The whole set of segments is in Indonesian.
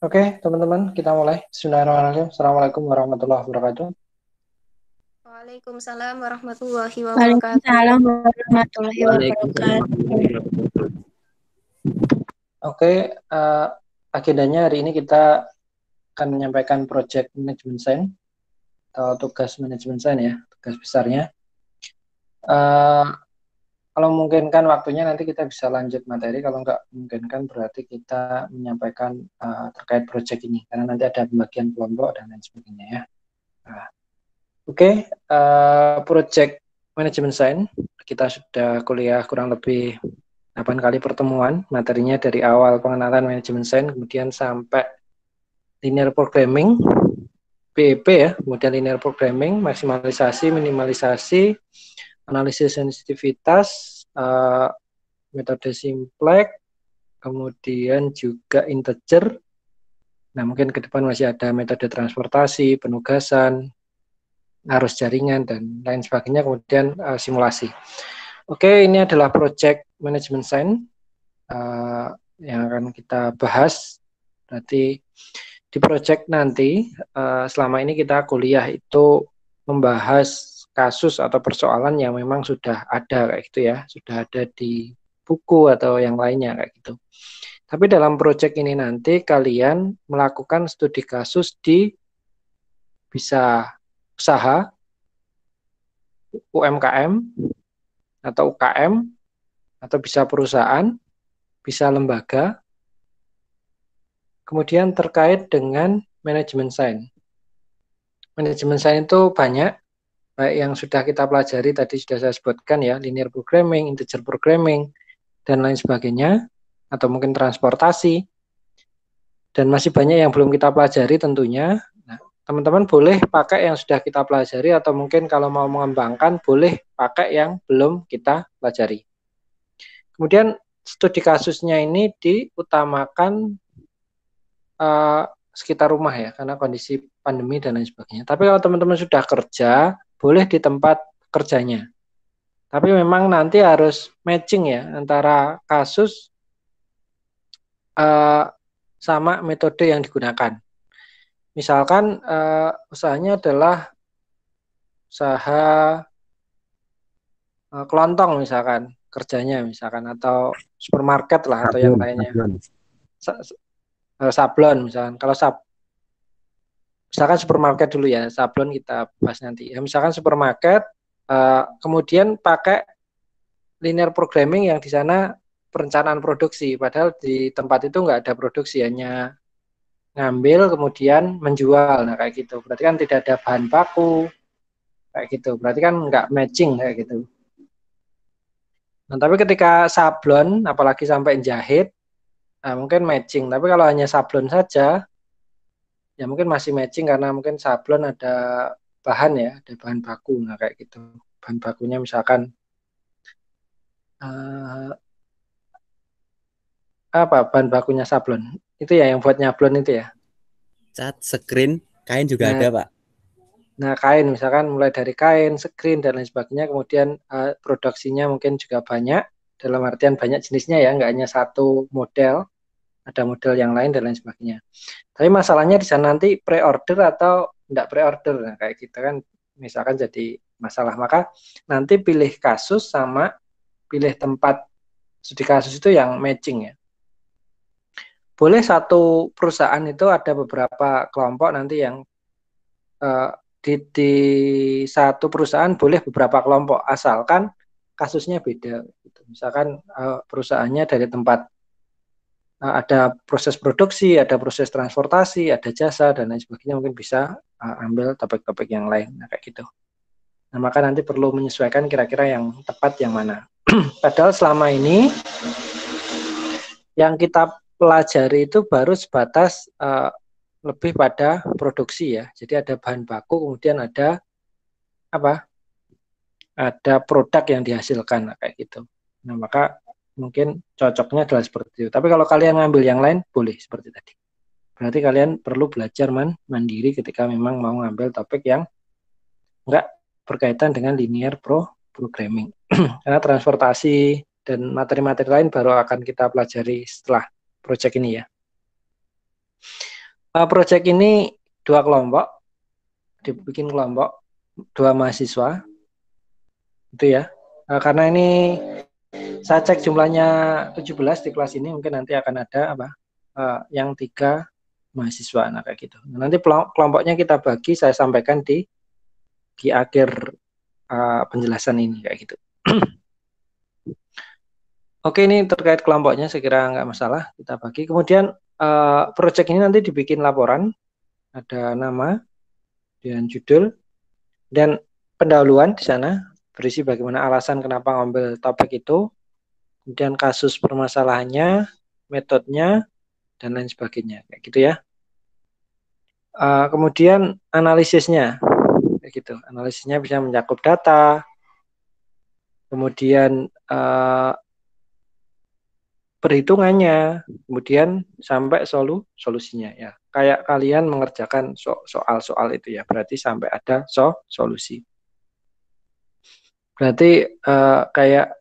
Oke, teman-teman, kita mulai. Bismillahirrahmanirrahim. Assalamualaikum warahmatullahi wabarakatuh. Waalaikumsalam warahmatullahi wabarakatuh. Waalaikumsalam warahmatullahi wabarakatuh. Oke, agendanya hari ini kita akan menyampaikan Project Management Science atau tugas manajemen sains ya, tugas besarnya. Kalau memungkinkan waktunya nanti kita bisa lanjut materi, kalau nggak memungkinkan berarti kita menyampaikan terkait project ini, karena nanti ada pembagian kelompok dan lain sebagainya ya. Oke, Project Management Science, kita sudah kuliah kurang lebih 8 kali pertemuan, materinya dari awal pengenalan manajemen sains, kemudian sampai linear programming, BEP ya, kemudian linear programming, maksimalisasi, minimalisasi, analisis sensitivitas, metode simplex, kemudian juga integer. Nah, mungkin ke depan masih ada metode transportasi, penugasan, arus jaringan, dan lain sebagainya, kemudian simulasi. Oke, ini adalah Project Management Science yang akan kita bahas. Berarti di project nanti, selama ini kita kuliah itu membahas kasus atau persoalan yang memang sudah ada kayak gitu ya, sudah ada di buku atau yang lainnya kayak gitu. Tapi dalam project ini nanti kalian melakukan studi kasus di bisa usaha, UMKM, atau UKM, atau bisa perusahaan, bisa lembaga, kemudian terkait dengan manajemen sains. Manajemen sains itu banyak, baik yang sudah kita pelajari tadi sudah saya sebutkan ya, linear programming, integer programming, dan lain sebagainya, atau mungkin transportasi, dan masih banyak yang belum kita pelajari tentunya. Nah, teman-teman boleh pakai yang sudah kita pelajari, atau mungkin kalau mau mengembangkan boleh pakai yang belum kita pelajari. Kemudian studi kasusnya ini diutamakan sekitar rumah ya, karena kondisi pandemi dan lain sebagainya. Tapi kalau teman-teman sudah kerja, boleh di tempat kerjanya. Tapi memang nanti harus matching ya, antara kasus sama metode yang digunakan. Misalkan usahanya adalah usaha kelontong misalkan, kerjanya misalkan, atau supermarket lah, atau yang lainnya. Sablon misalkan. Kalau misalkan supermarket dulu ya, sablon kita bahas nanti. Ya, misalkan supermarket, kemudian pakai linear programming yang di sana perencanaan produksi, padahal di tempat itu nggak ada produksi, hanya ngambil kemudian menjual. Nah kayak gitu, berarti kan tidak ada bahan baku, kayak gitu, berarti kan nggak matching kayak gitu. Nah tapi ketika sablon, apalagi sampai jahit, nah, mungkin matching. Tapi kalau hanya sablon saja, ya mungkin masih matching karena mungkin sablon ada bahan ya, ada bahan baku. Nah kayak gitu, bahan bakunya misalkan apa bahan bakunya sablon itu ya, yang buat nyablon itu ya, cat, screen, kain juga ada Pak. Nah kain misalkan, mulai dari kain, screen, dan lain sebagainya, kemudian produksinya mungkin juga banyak, dalam artian banyak jenisnya ya, nggak hanya satu model, ada model yang lain dan lain sebagainya. Tapi masalahnya di sana nanti pre-order atau enggak pre-order, nah kayak gitu kan, misalkan jadi masalah. Maka nanti pilih kasus sama pilih tempat studi kasus itu yang matching ya. Boleh satu perusahaan itu ada beberapa kelompok nanti yang di satu perusahaan boleh beberapa kelompok, asalkan kasusnya beda. Misalkan perusahaannya dari tempat ada proses produksi, ada proses transportasi, ada jasa, dan lain sebagainya, mungkin bisa ambil topik-topik yang lain. Nah, kayak gitu. Nah, maka nanti perlu menyesuaikan kira-kira yang tepat yang mana. Padahal selama ini yang kita pelajari itu baru sebatas lebih pada produksi ya. Jadi ada bahan baku, kemudian ada apa? Ada produk yang dihasilkan, nah, kayak gitu. Nah, maka mungkin cocoknya adalah seperti itu. Tapi kalau kalian ngambil yang lain, boleh seperti tadi. Berarti kalian perlu belajar mandiri ketika memang mau ngambil topik yang enggak berkaitan dengan linear programming. Karena transportasi dan materi-materi lain baru akan kita pelajari setelah project ini ya. Project ini 2 kelompok, dibikin kelompok 2 mahasiswa, itu ya. Karena ini saya cek jumlahnya 17 di kelas ini, mungkin nanti akan ada yang 3 mahasiswa, nah kayak gitu. Nanti kelompoknya kita bagi, saya sampaikan di akhir penjelasan ini kayak gitu. Oke, ini terkait kelompoknya saya kira nggak masalah, kita bagi. Kemudian project ini nanti dibikin laporan, ada nama dan judul dan pendahuluan di sana, berisi bagaimana alasan kenapa ngambil topik itu, kemudian kasus permasalahannya, metodenya, dan lain sebagainya, kayak gitu ya. Kemudian analisisnya, kayak gitu. Analisisnya bisa mencakup data, kemudian perhitungannya, kemudian sampai solusinya ya. Kayak kalian mengerjakan soal-soal itu ya, berarti sampai ada solusi. Berarti kayak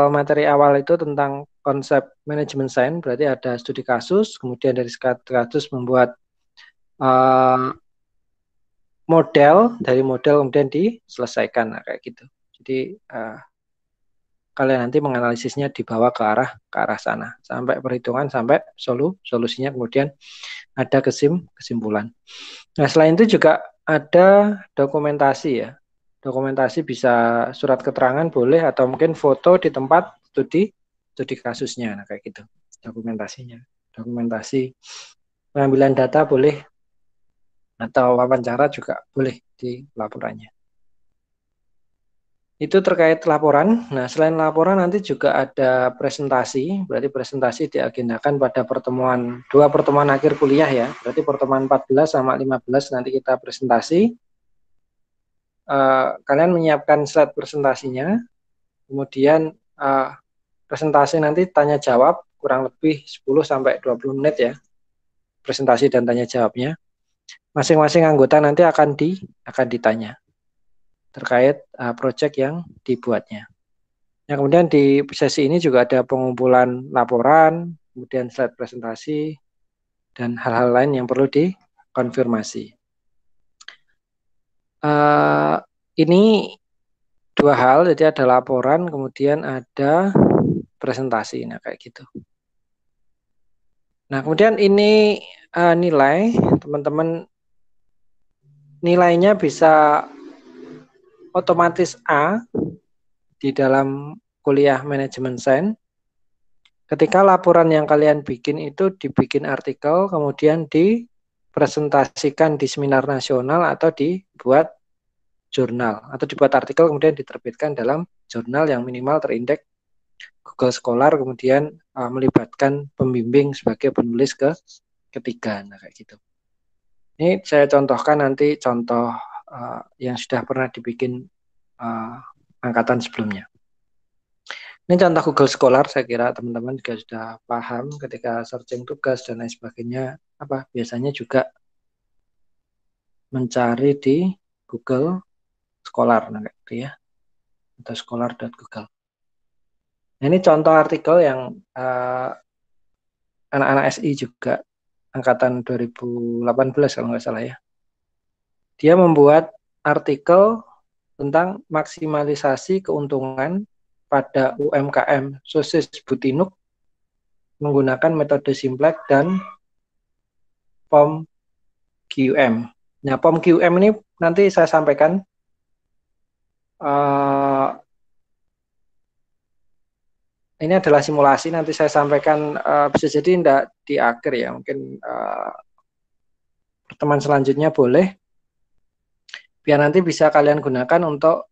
materi awal itu tentang konsep manajemen sains, berarti ada studi kasus, kemudian dari kasus membuat model, dari model kemudian diselesaikan, nah, kayak gitu. Jadi kalian nanti menganalisisnya dibawa ke arah sana sampai perhitungan, sampai solusinya, kemudian ada kesimpulan. Nah, selain itu juga ada dokumentasi ya. Dokumentasi bisa surat keterangan boleh, atau mungkin foto di tempat studi kasusnya, nah kayak gitu. Dokumentasinya, dokumentasi pengambilan data boleh, atau wawancara juga boleh di laporannya. Itu terkait laporan. Nah, selain laporan nanti juga ada presentasi. Berarti presentasi diagendakan pada 2 pertemuan akhir kuliah ya. Berarti pertemuan 14 sama 15 nanti kita presentasi. Kalian menyiapkan slide presentasinya. Kemudian presentasi nanti tanya jawab kurang lebih 10 sampai 20 menit ya. Presentasi dan tanya jawabnya. Masing-masing anggota nanti akan ditanya terkait proyek yang dibuatnya. Nah, kemudian di sesi ini juga ada pengumpulan laporan, kemudian slide presentasi, dan hal-hal lain yang perlu dikonfirmasi. Ini 2 hal, jadi ada laporan, kemudian ada presentasi, nah kayak gitu. Nah, kemudian ini nilai, teman-teman nilainya bisa otomatis A di dalam kuliah manajemen sains. Ketika laporan yang kalian bikin itu dibikin artikel, kemudian dipresentasikan di seminar nasional atau dibuat jurnal, atau dibuat artikel kemudian diterbitkan dalam jurnal yang minimal terindeks Google Scholar, kemudian melibatkan pembimbing sebagai penulis ketiga, nah kayak gitu. Ini saya contohkan nanti contoh yang sudah pernah dibikin angkatan sebelumnya. Ini contoh Google Scholar, saya kira teman-teman juga sudah paham ketika searching tugas dan lain sebagainya, biasanya juga mencari di Google Scholar, nah kayak gitu ya, atau scholar.google. Nah, ini contoh artikel yang anak-anak SI juga angkatan 2018 kalau nggak salah ya. Dia membuat artikel tentang maksimalisasi keuntungan pada UMKM sosis butinuk menggunakan metode Simplex dan POM QM. Nah, POM QM ini nanti saya sampaikan ini adalah simulasi, nanti saya sampaikan bisa jadi tidak di akhir ya, mungkin pertemuan selanjutnya boleh, biar nanti bisa kalian gunakan untuk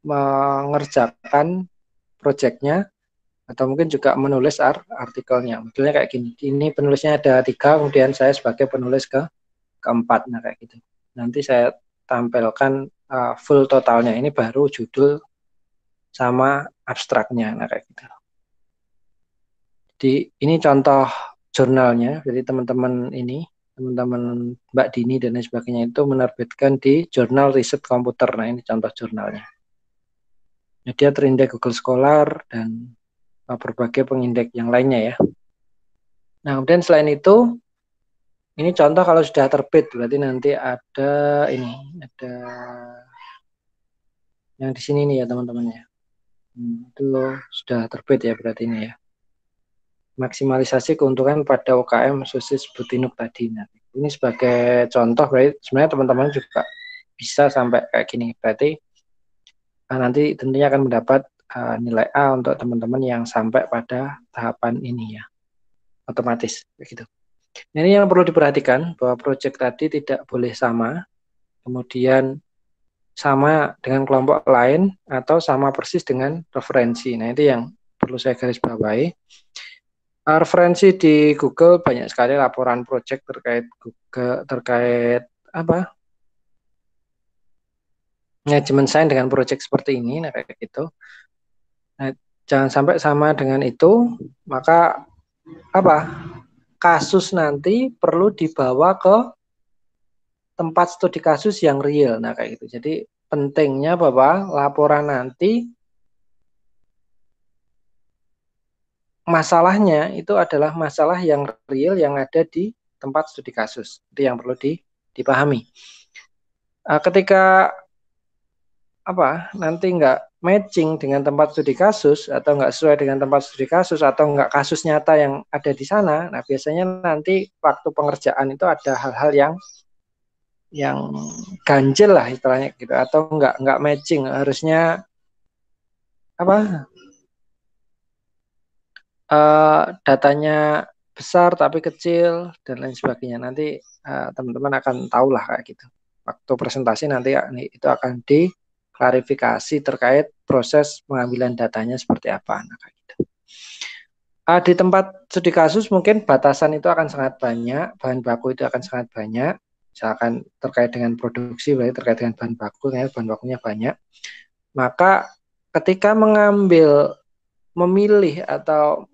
mengerjakan proyeknya, atau mungkin juga menulis artikelnya. Modelnya kayak gini, ini penulisnya ada 3, kemudian saya sebagai penulis keempat, nah kayak gitu. Nanti saya tampilkan full totalnya, ini baru judul sama abstraknya, nah kayak gitu. Jadi ini contoh jurnalnya, jadi teman-teman Mbak Dini dan lain sebagainya itu menerbitkan di jurnal riset komputer. Nah, ini contoh jurnalnya. Nah, dia terindeks Google Scholar dan berbagai pengindeks yang lainnya ya. Nah, kemudian selain itu Ini contoh kalau sudah terbit, berarti nanti ada ini, ada yang di sini nih ya teman-teman ya. Itu sudah terbit ya berarti ini ya. Maksimalisasi keuntungan pada UKM sosis Butinuk tadi. Nah, ini sebagai contoh, berarti sebenarnya teman-teman juga bisa sampai kayak gini. Berarti nanti tentunya akan mendapat nilai A untuk teman-teman yang sampai pada tahapan ini ya. Otomatis begitu. Nah, ini yang perlu diperhatikan bahwa proyek tadi tidak boleh sama, kemudian sama dengan kelompok lain atau sama persis dengan referensi. Nah, itu yang perlu saya garis bawahi. Referensi di Google banyak sekali laporan proyek terkait Google, terkait apa? Manajemen sains dengan proyek seperti ini, nah kayak gitu. Nah, jangan sampai sama dengan itu, maka apa? Kasus nanti perlu dibawa ke tempat studi kasus yang real. Nah, kayak gitu. Jadi pentingnya bahwa laporan nanti masalahnya itu adalah masalah yang real yang ada di tempat studi kasus. Itu yang perlu dipahami. Ketika apa nanti nggak matching dengan tempat studi kasus atau nggak sesuai dengan tempat studi kasus atau nggak kasus nyata yang ada di sana, nah biasanya nanti waktu pengerjaan itu ada hal-hal yang ganjil lah istilahnya gitu, atau nggak matching, harusnya apa datanya besar tapi kecil dan lain sebagainya. Nanti teman-teman akan tahu lah kayak gitu. Waktu presentasi nanti itu akan diklarifikasi terkait proses pengambilan datanya seperti apa. Nah, kayak gitu. Di tempat studi kasus mungkin batasan itu akan sangat banyak, bahan baku itu akan sangat banyak. Misalkan terkait dengan produksi, berarti terkait dengan bahan bakunya banyak. Maka ketika memilih atau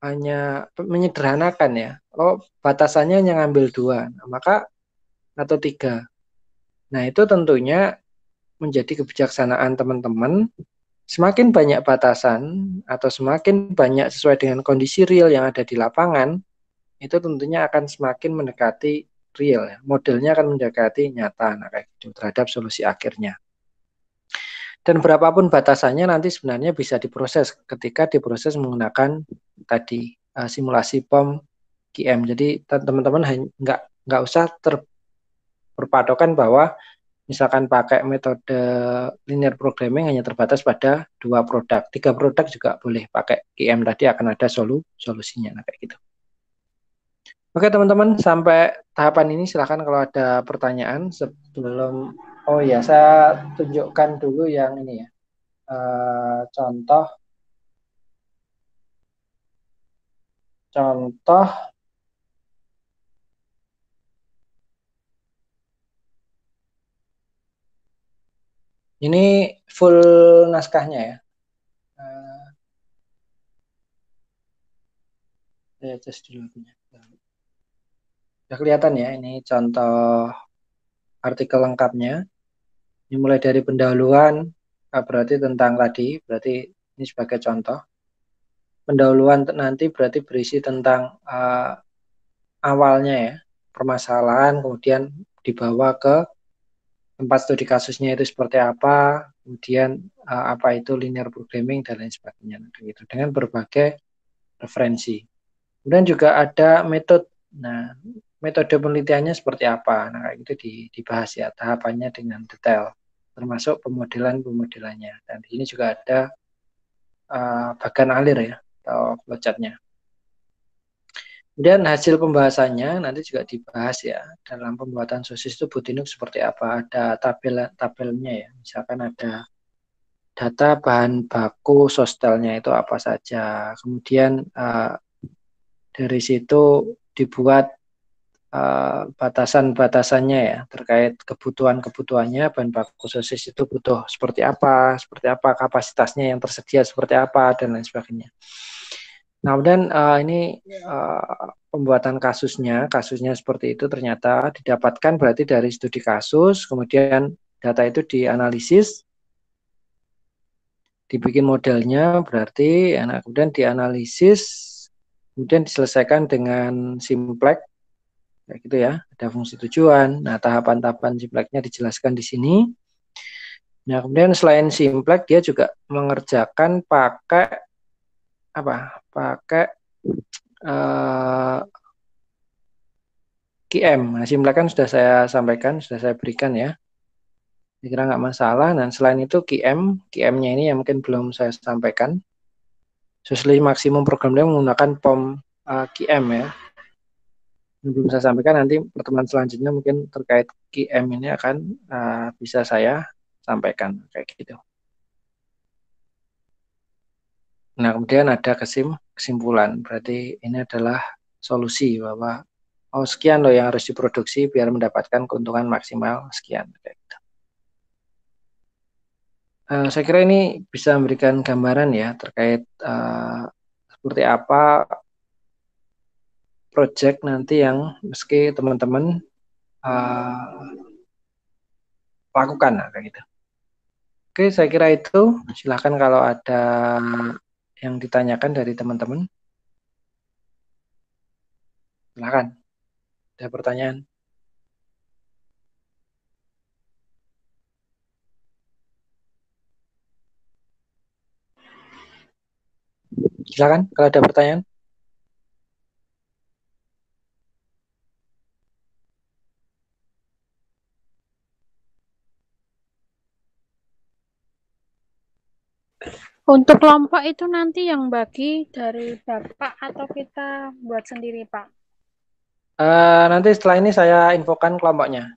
hanya menyederhanakan ya, batasannya hanya ngambil 2, maka atau 3. Nah, itu tentunya menjadi kebijaksanaan teman-teman. Semakin banyak batasan atau semakin banyak sesuai dengan kondisi real yang ada di lapangan, itu tentunya akan semakin mendekati real ya. Modelnya akan mendekati nyata, nah kayak gitu, terhadap solusi akhirnya. Dan berapapun batasannya nanti sebenarnya bisa diproses ketika diproses menggunakan tadi simulasi POM QM. Jadi teman-teman nggak usah berpatokan bahwa misalkan pakai metode linear programming hanya terbatas pada 2 produk, 3 produk juga boleh pakai QM tadi, akan ada solusinya. Nah, kayak gitu. Oke teman-teman, sampai tahapan ini silahkan kalau ada pertanyaan sebelum, oh ya saya tunjukkan dulu yang ini ya, contoh ini full naskahnya ya. Saya tes dulu punya. Sudah kelihatan ya, ini contoh artikel lengkapnya. Ini mulai dari pendahuluan, berarti tentang tadi, berarti ini sebagai contoh. Pendahuluan nanti berarti berisi tentang awalnya ya, permasalahan, kemudian dibawa ke tempat studi kasusnya itu seperti apa, kemudian apa itu linear programming dan lain sebagainya, gitu, dengan berbagai referensi. Kemudian juga ada metode. Nah, metode penelitiannya seperti apa? Nah, itu dibahas ya tahapannya dengan detail, termasuk pemodelannya. Dan di sini juga ada bagan alir ya atau flowchartnya. Kemudian hasil pembahasannya nanti juga dibahas ya, dalam pembuatan sosis itu Butinuk seperti apa, ada tabelnya ya, misalkan ada data bahan baku sostelnya itu apa saja, kemudian dari situ dibuat batasan-batasannya ya, terkait kebutuhannya, bahan baku sosis itu butuh seperti apa, kapasitasnya yang tersedia seperti apa, dan lain sebagainya. Nah, kemudian ini pembuatan kasusnya seperti itu ternyata didapatkan berarti dari studi kasus, kemudian data itu dianalisis, dibikin modelnya berarti, nah, kemudian dianalisis, kemudian diselesaikan dengan simplex. kayak gitu ya. Ada fungsi tujuan. Nah, tahapan-tahapan Simplex-nya dijelaskan di sini. Nah, kemudian selain Simplex dia juga mengerjakan pakai apa? Pakai QM. Nah, Simplex kan sudah saya sampaikan, sudah saya berikan ya. Kira nggak masalah. Dan selain itu QM-nya ini yang mungkin belum saya sampaikan. Sesuai maksimum program dia menggunakan POM QM ya. Belum saya sampaikan, nanti pertemuan selanjutnya mungkin terkait QM ini akan bisa saya sampaikan kayak gitu. Nah, kemudian ada kesimpulan. Berarti ini adalah solusi bahwa sekian loh yang harus diproduksi biar mendapatkan keuntungan maksimal sekian. Kayak gitu. Saya kira ini bisa memberikan gambaran ya terkait seperti apa project nanti yang meski teman-teman lakukan kayak gitu. Oke, saya kira itu. Silahkan kalau ada yang ditanyakan dari teman-teman. Silahkan. Ada pertanyaan? Silakan kalau ada pertanyaan. Untuk kelompok itu nanti yang bagi dari Bapak atau kita buat sendiri, Pak? Nanti setelah ini saya infokan kelompoknya.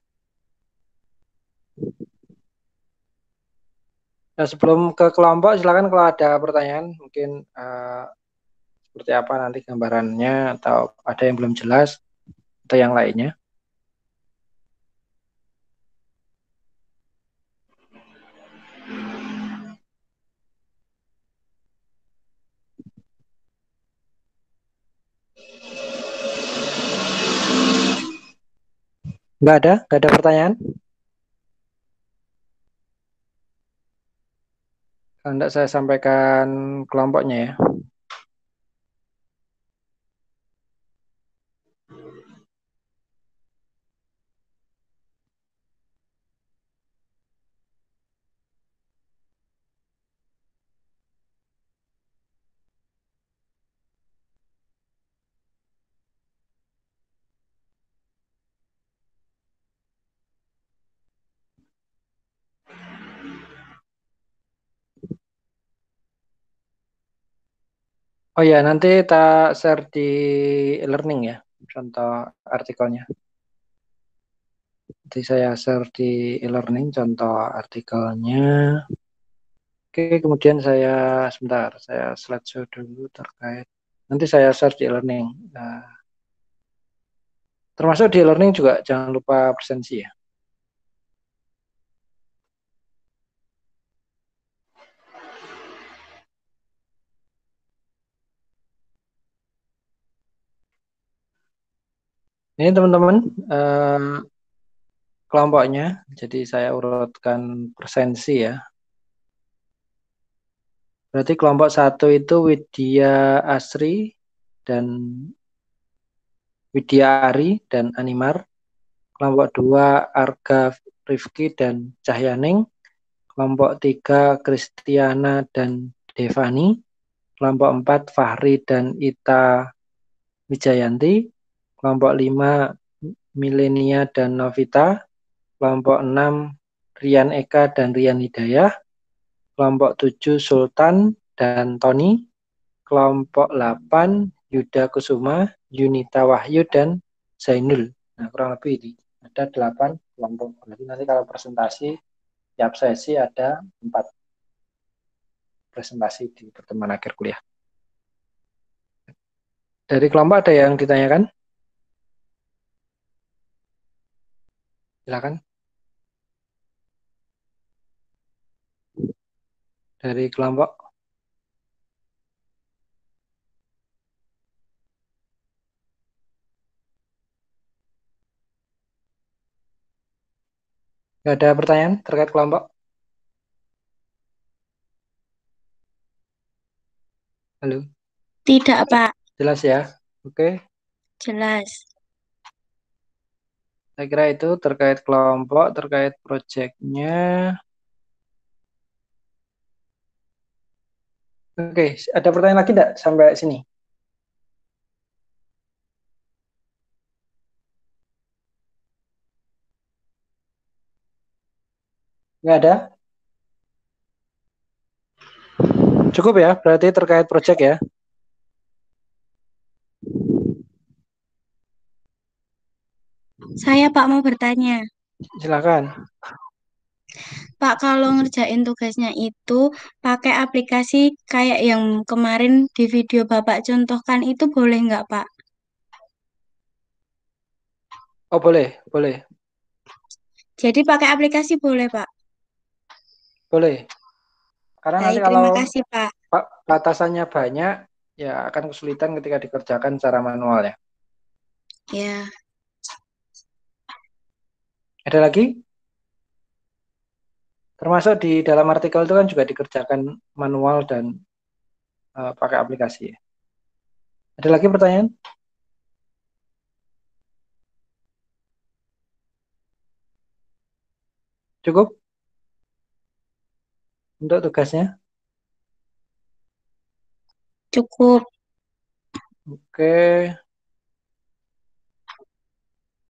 Nah, sebelum ke kelompok, silakan kalau ada pertanyaan, mungkin seperti apa nanti gambarannya, atau ada yang belum jelas, atau yang lainnya. Nggak ada pertanyaan? Kalau enggak saya sampaikan kelompoknya ya. Oh ya, nanti tak share di e-learning ya, contoh artikelnya. Nanti saya share di e-learning contoh artikelnya. Oke, kemudian saya sebentar, saya slideshow dulu terkait. Nanti saya share di e-learning. Nah, termasuk di e-learning juga jangan lupa presensi ya. Ini teman-teman kelompoknya. Jadi saya urutkan presensi ya. Berarti kelompok 1 itu Widya Asri dan Widya Ari dan Animar. Kelompok 2 Arga Rifki dan Cahyaning. Kelompok 3 Kristiana dan Devani. Kelompok 4 Fahri dan Ita Wijayanti. Kelompok 5 Milenia dan Novita. Kelompok 6 Rian Eka dan Rian Hidayah. Kelompok 7 Sultan dan Tony. Kelompok 8 Yuda Kusuma, Yunita Wahyu dan Zainul. Nah, kurang lebih ini ada 8 kelompok. Berarti nanti kalau presentasi tiap sesi ada 4 presentasi di pertemuan akhir kuliah. Dari kelompok ada yang ditanyakan? Silakan. Dari kelompok. Nggak ada pertanyaan terkait kelompok? Halo? Tidak, Pak. Jelas ya? Oke. Jelas. Saya kira itu terkait kelompok, terkait proyeknya. Oke, ada pertanyaan lagi enggak sampai sini? Nggak ada? Cukup ya, berarti terkait proyek ya. Saya Pak mau bertanya. Silakan. Pak, kalau ngerjain tugasnya itu pakai aplikasi kayak yang kemarin di video Bapak contohkan itu boleh nggak, Pak? Oh, boleh, boleh, Jadi pakai aplikasi boleh, Pak? boleh. Karena nanti Baik, kalau terima kasih, Pak. batasannya banyak, ya akan kesulitan ketika dikerjakan secara manual ya. Ya, Ada lagi? Termasuk di dalam artikel itu kan juga dikerjakan manual dan pakai aplikasi ya. Ada lagi pertanyaan? Cukup untuk tugasnya? cukup. Oke.